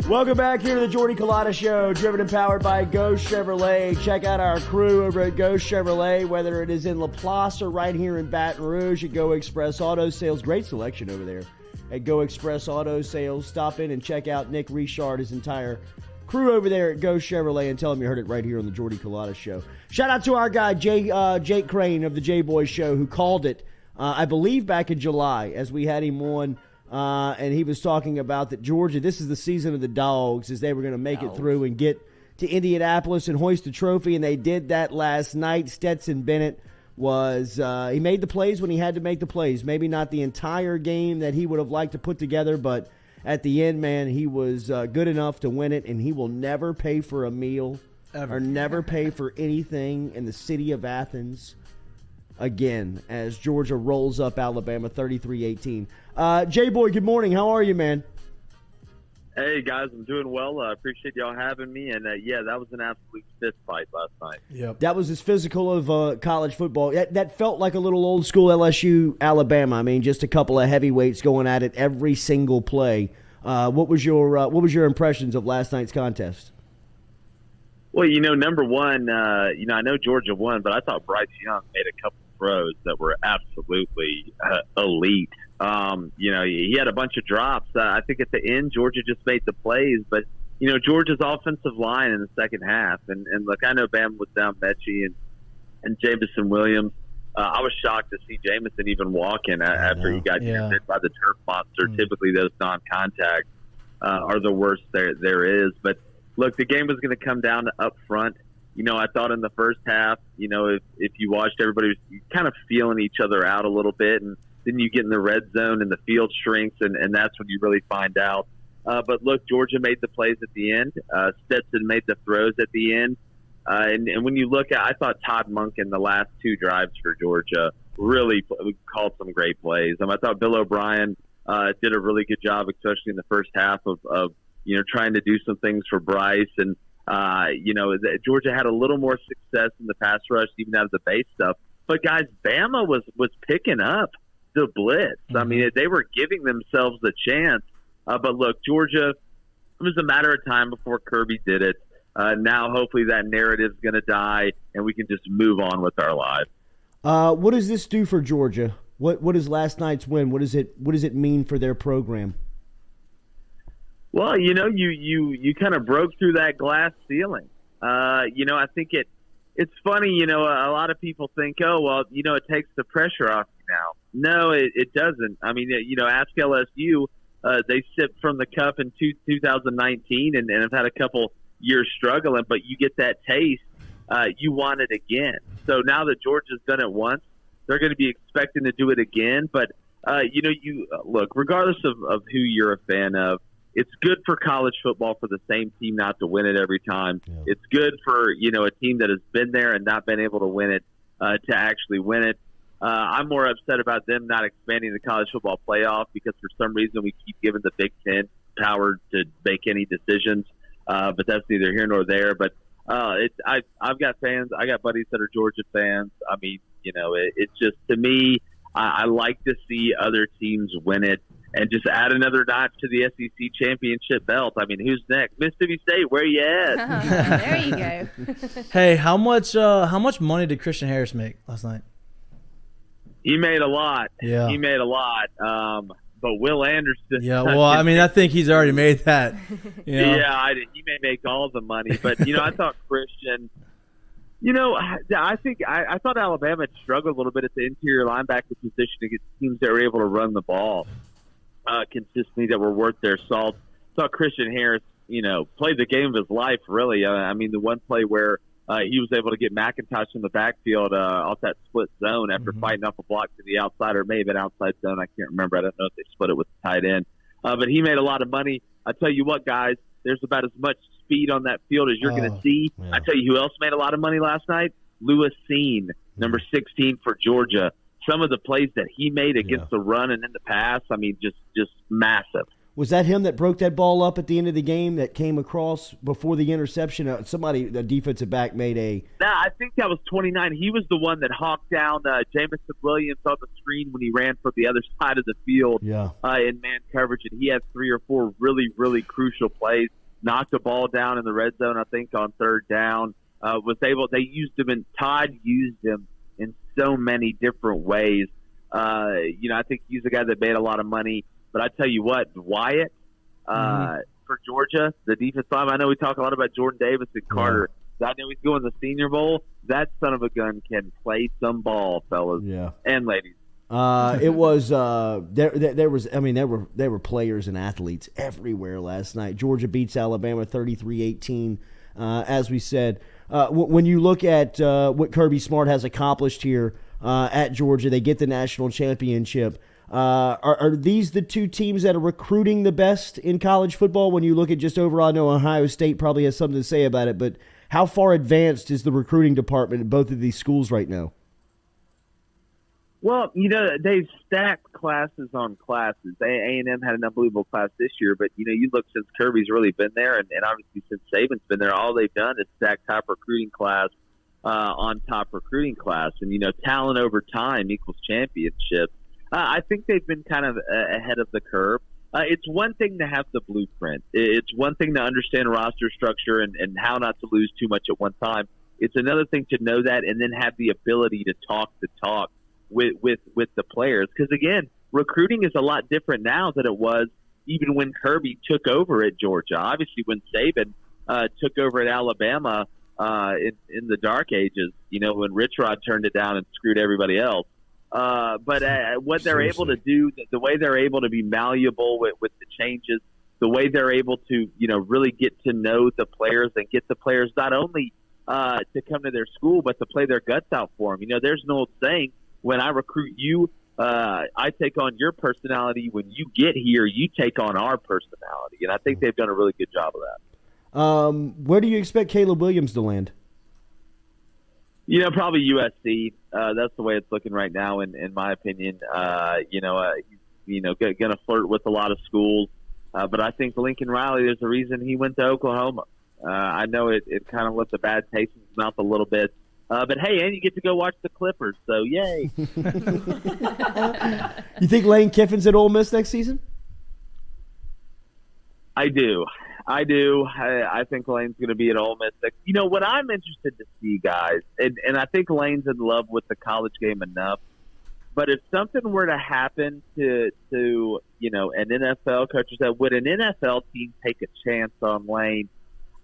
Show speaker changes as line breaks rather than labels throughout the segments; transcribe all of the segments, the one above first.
Welcome back here to the Jordy Culotta Show, driven and powered by Ghost Chevrolet. Check out our crew over at Ghost Chevrolet, whether it is in LaPlace or right here in Baton Rouge at Go Express Auto Sales. Great selection over there at Go Express Auto Sales. Stop in and check out Nick Richard, his entire crew over there at Ghost Chevrolet, and tell them you heard it right here on the Jordy Culotta Show. Shout out to our guy, Jake Crain of the JBoy Show, who called it, I believe, back in July as we had him on. And he was talking about that Georgia, this is the season of the dogs, as they were going to make it through and get to Indianapolis and hoist the trophy, and they did that last night. Stetson Bennett was he made the plays when he had to make the plays. Maybe not the entire game that he would have liked to put together, but at the end, man, he was good enough to win it, and he will never pay for a meal or never pay for anything in the city of Athens again as Georgia rolls up Alabama 33-18. JBoy, good morning. How are you, man?
Hey, guys, I'm doing well. I appreciate y'all having me. And, yeah, that was an absolute fist fight last night.
Yep. That was as physical of college football. That felt like a little old-school LSU Alabama. I mean, just a couple of heavyweights going at it every single play. What was your impressions of last night's contest?
Well, number one, I know Georgia won, but I thought Bryce Young made a couple throws that were absolutely elite. He had a bunch of drops. I think at the end, Georgia just made the plays, but Georgia's offensive line in the second half, and look, I know Bam was down Mechie and Jamison Williams. I was shocked to see Jamison even walking after he got hit by the turf monster. Typically, those non-contact are the worst there is. But look, the game was going to come down to up front. I thought in the first half, if you watched, everybody was kind of feeling each other out a little bit, and then you get in the red zone and the field shrinks, and that's when you really find out. But look, Georgia made the plays at the end. Stetson made the throws at the end. And when you look at, I thought Todd Monk in the last two drives for Georgia really called some great plays. I thought Bill O'Brien did a really good job, especially in the first half of trying to do some things for Bryce. And, Georgia had a little more success in the pass rush, even out of the base stuff. But, guys, Bama was picking up the blitz. Mm-hmm. I mean, they were giving themselves a chance. But, look, Georgia, it was a matter of time before Kirby did it. Now, hopefully, that narrative's going to die, and we can just move on with our lives.
What does this do for Georgia? What is last night's win? What does it mean for their program?
Well, you kind of broke through that glass ceiling. I think it's funny. A lot of people think, oh, well, it takes the pressure off you now. No, it doesn't. I mean, ask LSU. They sipped from the cup in 2019 and have had a couple years struggling, but you get that taste. You want it again. So now that Georgia's done it once, they're going to be expecting to do it again. But, look, regardless of who you're a fan of, it's good for college football for the same team not to win it every time. Yeah. It's good for, a team that has been there and not been able to win it to actually win it. I'm more upset about them not expanding the college football playoff because for some reason we keep giving the Big Ten power to make any decisions. But that's neither here nor there. But I've got fans. I got buddies that are Georgia fans. I mean, it's just, to me, I like to see other teams win it and just add another notch to the SEC championship belt. I mean, who's next? Mississippi State, where you at?
There you go.
Hey, how much money did Christian Harris make last night?
He made a lot.
Yeah.
He made a lot. But Will Anderson.
Yeah, well, I mean, I think he's already made that.
Yeah, he may make all the money. But, I thought Christian, I thought Alabama had struggled a little bit at the interior linebacker position against teams that were able to run the ball consistently that were worth their salt. I thought Christian Harris, played the game of his life, really. I mean, the one play where he was able to get McIntosh in the backfield off that split zone after fighting off a block to the outside, or maybe an outside zone. I can't remember. I don't know if they split it with the tight end. But he made a lot of money. I tell you what, guys, there's about as much speed on that field as you're going to see. Yeah. I tell you who else made a lot of money last night? Lewis Seen, number 16 for Georgia. Some of the plays that he made against the run and in the pass, I mean, just massive.
Was that him that broke that ball up at the end of the game that came across before the interception? The defensive back, made a.
No, I think that was 29. He was the one that hawked down Jamison Williams on the screen when he ran from the other side of the field in man coverage, and he had 3 or 4 really, really crucial plays. Knocked the ball down in the red zone, I think, on third down. Todd used him in so many different ways. I think he's a guy that made a lot of money. But I tell you what, Wyatt for Georgia, the defense line, I know we talk a lot about Jordan Davis and Carter. I know he's going to the Senior Bowl. That son of a gun can play some ball, fellas and ladies.
It was there were players and athletes everywhere last night. Georgia beats Alabama 33-18. As we said, when you look at what Kirby Smart has accomplished here at Georgia, they get the national championship. Are these the two teams that are recruiting the best in college football? When you look at just overall, I know Ohio State probably has something to say about it, but how far advanced is the recruiting department in both of these schools right now?
Well, they've stacked classes on classes. A&M had an unbelievable class this year, but, you look since Kirby's really been there, and obviously since Saban's been there, all they've done is stack top recruiting class on top recruiting class. And, talent over time equals championship. I think they've been kind of ahead of the curve. It's one thing to have the blueprint. It's one thing to understand roster structure and how not to lose too much at one time. It's another thing to know that and then have the ability to talk the talk with the players. Because, again, recruiting is a lot different now than it was even when Kirby took over at Georgia. Obviously, when Saban took over at Alabama in the dark ages, when Rich Rod turned it down and screwed everybody else. But what they're able to do, the way they're able to be malleable with the changes, the way they're able to, really get to know the players and get the players not only to come to their school, but to play their guts out for them. There's an old saying, when I recruit you, I take on your personality. When you get here, you take on our personality. And I think they've done a really good job of that.
Where do you expect Caleb Williams to land?
Probably USC. That's the way it's looking right now, in my opinion. He's going to flirt with a lot of schools. But I think Lincoln Riley, there's a reason he went to Oklahoma. I know it kind of left a bad taste in his mouth a little bit. But, hey, and you get to go watch the Clippers, so yay.
You think Lane Kiffin's at Ole Miss next season?
I do. I think Lane's going to be at Ole Miss. What I'm interested to see, guys, and I think Lane's in love with the college game enough, but if something were to happen to an NFL coach, that would an NFL team take a chance on Lane?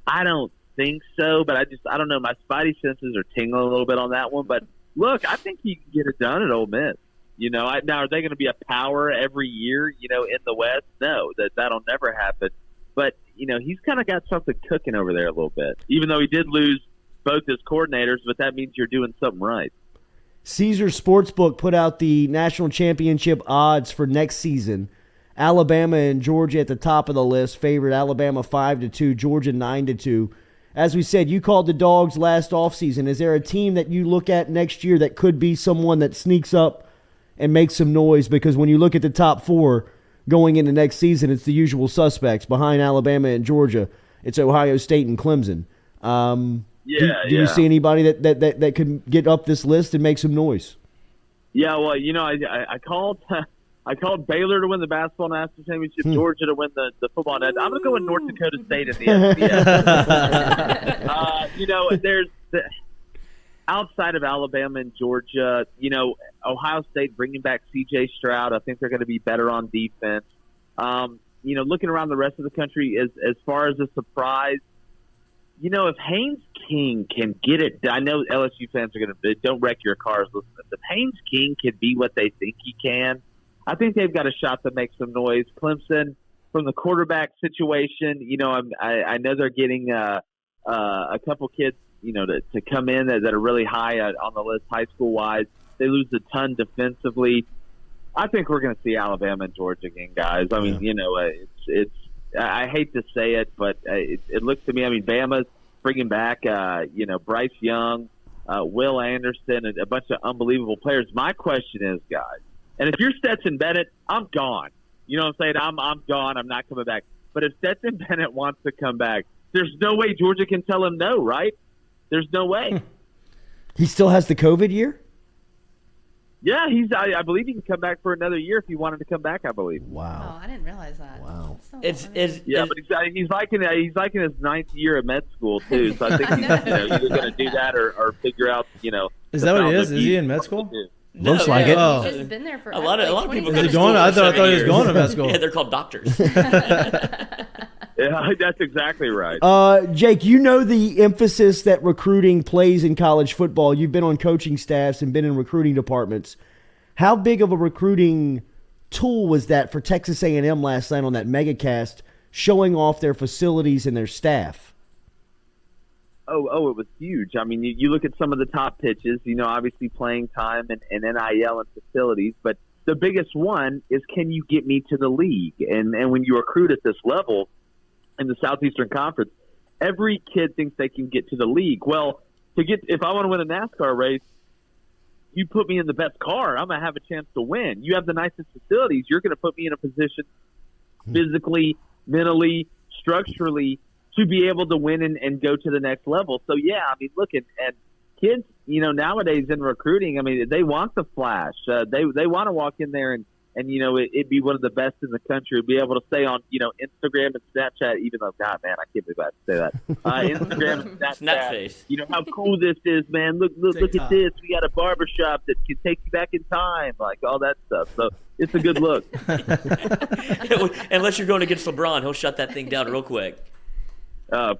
I don't think so, but I don't know. My spidey senses are tingling a little bit on that one. But, look, I think he can get it done at Ole Miss. Now, are they going to be a power every year, in the West? No, that'll never happen. But, he's kind of got something cooking over there a little bit, even though he did lose both his coordinators, but that means you're doing something right.
Caesars Sportsbook put out the national championship odds for next season. Alabama and Georgia at the top of the list, favored Alabama 5-2, Georgia 9-2. As we said, you called the Dogs last offseason. Is there a team that you look at next year that could be someone that sneaks up and makes some noise? Because when you look at the top four going into next season, it's the usual suspects. Behind Alabama and Georgia, it's Ohio State and Clemson. Do you see anybody that could get up this list and make some noise?
Yeah, well, I called I called Baylor to win the basketball national championship, Georgia to win the football net. I'm going to go with North Dakota State at the FCS. There's outside of Alabama and Georgia, Ohio State bringing back C.J. Stroud. I think they're going to be better on defense. Looking around the rest of the country, as far as a surprise, if Haynes King can get it, I know LSU fans are going to don't wreck your cars listening. If Haynes King can be what they think he can, I think they've got a shot to make some noise. Clemson, from the quarterback situation, I know they're getting a couple kids, to come in that are really high on the list, high school wise. They lose a ton defensively. I think we're going to see Alabama and Georgia again, guys. I mean, it's. I hate to say it, but it looks to me. I mean, Bama's bringing back, Bryce Young, Will Anderson, and a bunch of unbelievable players. My question is, guys, and if you're Stetson Bennett, I'm gone. You know what I'm saying? I'm gone. I'm not coming back. But if Stetson Bennett wants to come back, there's no way Georgia can tell him no, right? There's no way.
He still has the COVID year?
Yeah, I believe he can come back for another year if he wanted to come back. I believe.
Wow.
Oh, I didn't realize that.
Wow.
But he's like in his ninth year of med school too. So I think he's either going to do that or figure out.
Is that what he is? Is he in med school?
Looks like it.
Oh.
He's just been there for
A lot of people.
Is he going? I thought he was going to med school.
Yeah, they're called doctors.
Yeah, that's exactly right.
Jake, you know the emphasis that recruiting plays in college football. You've been on coaching staffs and been in recruiting departments. How big of a recruiting tool was that for Texas A&M last night on that megacast, showing off their facilities and their staff?
Oh, it was huge. I mean, you look at some of the top pitches, obviously playing time and NIL and facilities, but the biggest one is, can you get me to the league? And when you recruit at this level in the Southeastern Conference, every kid thinks they can get to the league. Well, if I want to win a NASCAR race, you put me in the best car, I'm going to have a chance to win. You have the nicest facilities, you're going to put me in a position physically, mentally, structurally to be able to win and go to the next level. So, yeah, I mean, look, and kids, nowadays in recruiting, I mean, they want the flash. They want to walk in there and it'd be one of the best in the country. Be able to stay on, Instagram and Snapchat, even though, God, man, I can't believe I have to say that. Instagram and Snapchat. How cool this is, man. Look at this. We got a barbershop that can take you back in time, like all that stuff. So it's a good look.
Unless you're going against LeBron, he'll shut that thing down real quick.
For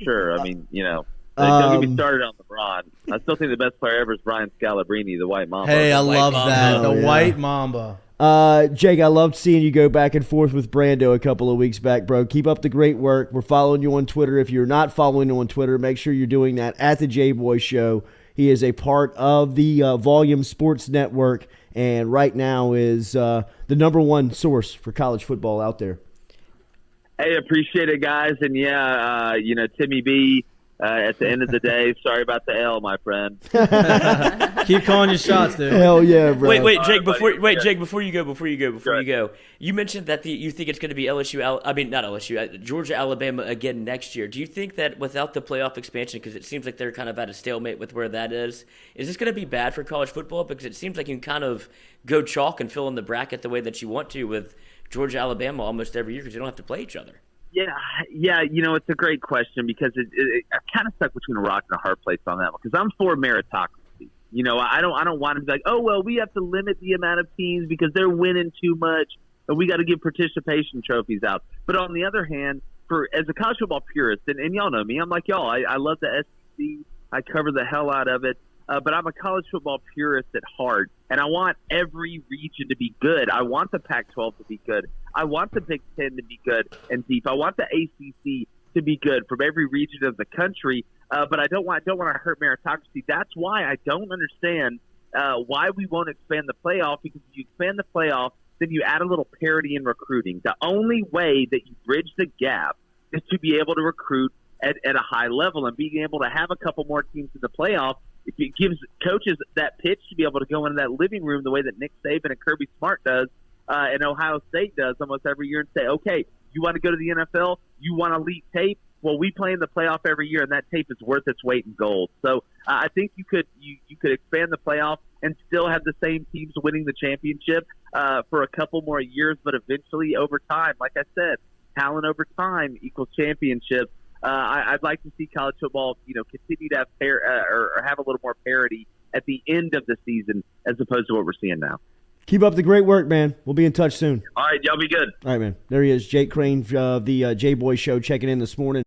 sure. I mean, don't get me started on LeBron. I still think the best player ever is Brian Scalabrine, the White Mamba.
Hey, I love that. The
yeah.
White Mamba.
Jake, I loved seeing you go back and forth with Brando a couple of weeks back, bro. Keep up the great work. We're following you on Twitter. If you're not following him on Twitter, make sure you're doing that at the JBoy Show. He is a part of the Volume Sports Network, and right now is the number one source for college football out there.
Hey, appreciate it, guys. And, Timmy B, at the end of the day, sorry about the L, my friend.
Keep calling your shots, dude.
Hell yeah, bro.
Wait, Jake. Before you go, you mentioned that you think it's going to be Georgia, Alabama again next year. Do you think that without the playoff expansion, because it seems like they're kind of at a stalemate with where that is this going to be bad for college football? Because it seems like you can kind of go chalk and fill in the bracket the way that you want to with Georgia, Alabama almost every year because you don't have to play each other.
Yeah, it's a great question because I'm kind of stuck between a rock and a hard place on that one because I'm for meritocracy. I don't want to be like, oh, well, we have to limit the amount of teams because they're winning too much and we got to give participation trophies out. But on the other hand, as a college football purist, and y'all know me, I'm like y'all, I love the SEC. I cover the hell out of it. But I'm a college football purist at heart, and I want every region to be good. I want the Pac-12 to be good. I want the Big Ten to be good and deep. I want the ACC to be good from every region of the country. But I don't want to hurt meritocracy. That's why I don't understand why we won't expand the playoff. Because if you expand the playoff, then you add a little parity in recruiting. The only way that you bridge the gap is to be able to recruit at a high level and being able to have a couple more teams in the playoff. It gives coaches that pitch to be able to go into that living room the way that Nick Saban and Kirby Smart does and Ohio State does almost every year and say, okay, you want to go to the NFL? You want elite tape? Well, we play in the playoff every year, and that tape is worth its weight in gold. So I think you could expand the playoff and still have the same teams winning the championship for a couple more years, but eventually over time, like I said, talent over time equals championships. I'd like to see college football, continue to have or have a little more parity at the end of the season as opposed to what we're seeing now.
Keep up the great work, man. We'll be in touch soon.
All right, y'all be good.
All right, man. There he is, Jake Crain of the JBoy Show, checking in this morning.